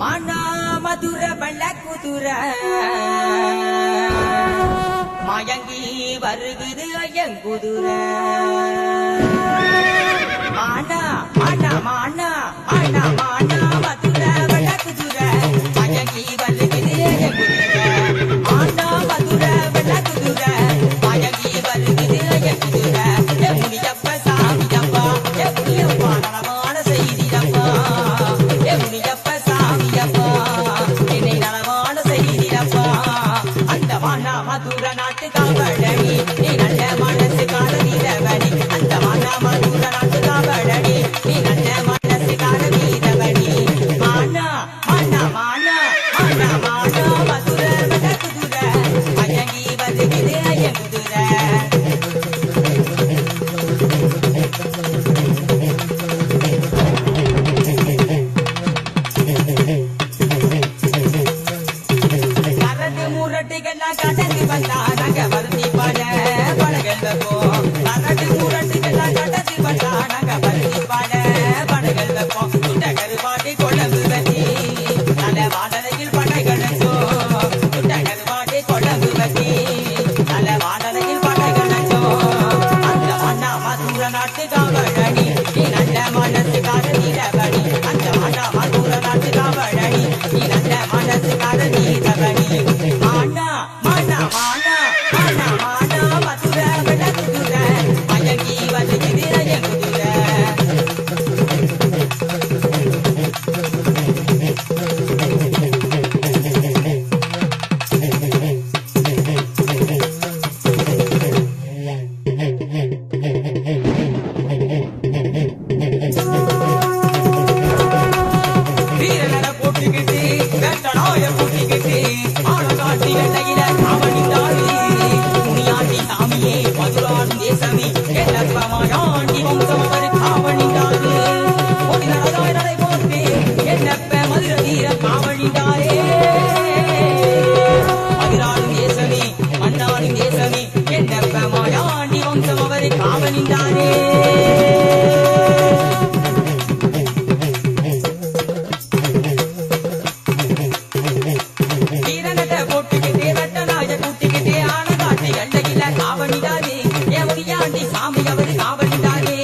மானா மதுர வெள்ள குதுர மயங்கி வருகுது ஐயங்குதுர மானா மானா மானா மானா மானா மதுர வெள்ள குதுர மயங்கி வருகுது ஐயங்குதுர மானா மதுர வெள்ள குதுர மயங்கி வருகுது ஐயங்குதுர முனியப்ப சாமியப்பா முனியப்பா நலமான செய்தியப்பா முனியப்ப சாமியப்பா என்னை நலமான செய்தியப்பா அந்த மானா மதுர நாட்டு காவலடி நீ நல்ல மனசு காரணி அந்த மானா மதுர நாட்டு காவலடி நீ நல்ல மனசு காரணி மானா மானா மானா மானா மானா மதுர வெள்ள குதுர மயங்கி வருகுது ஐயங்குதுர கடந்து வந்தா நாங்க வருத்தி பாட படகள் வைப்போம் கரடு முரட்டுகள்லாம் கடந்து வந்தா நாங்க வருத்தி பாட படகள் வைப்போம் குட்டகரு பாட்டி கொழம்பு வச்சி நல்ல வாடலையில் படைகள் வச்சோம் குட்டகரு பாட்டி கொழம்பு வச்சி நல்ல வாடலையில் படைகள் வச்சோம் அந்த மண்ணா மதுர நாட்டு காவலடி நீ நல்ல மனசுக்கார நீரவடி அந்த மண்ணா மதுர நாட்டு காவலடி நீ நல்ல மனசுக்கார நீரவடி மானா மானா மானா மானா மானா மதுர வெள்ள குதுர மயங்கி வருகுது ஐயங்குதுர வீரநட போட்டுக்கிட்டு வெட்டனாய போட்டுக்கிட்டு ஆழகாட்டி வெள்ளையில காவணிந்தாரு முனியாண்டி சாமியே மதுராடும் தேசமே என்னப்பமாயாண்டி வம்சமவர் காவணிந்தாரு ஒரு நடதாய் நடை போட்டு என்னப்ப மதுர வீர காவணிந்தாரே மதுராடும் தேசமே மன்னாடும் தேசமே என்னப்பமாயாண்டி வம்சமவர் காவணிந்தாரே போட்டுக்கிட்டே வெட்டனாய கூட்டிக்கிட்டே ஆனகாட்டி எல்லையில காவணிதாரே ஏவடியாண்டி சாமி அவரு காவணிதாரே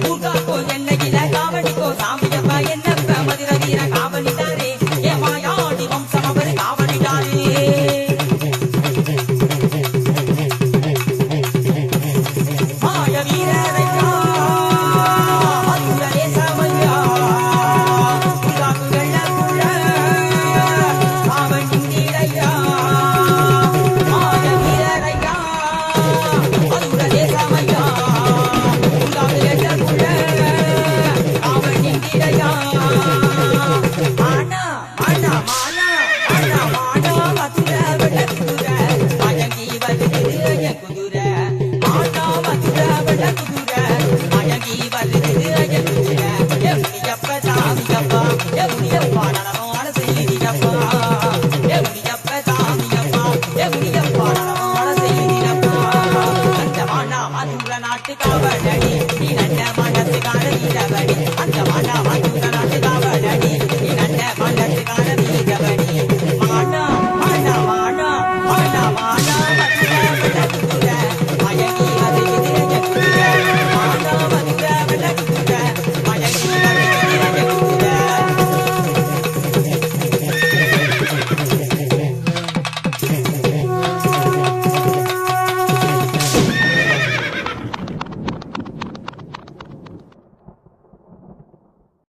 ஊர்காக்கோ எல்லையில காவணிக்கோ சாமியப்ப என்னப்ப மதுர வீர காவணிதாரே ஏமாயாண்டி வம்சம் அவரு காவணிதாரே மாய வீரரையா மதுரே சமையா ஊர்காக்கு வெள்ளக்குள்ள காவணிந்தையா நாட்டு காவலடி நீ நல்ல மனசு காரணி அந்த மானா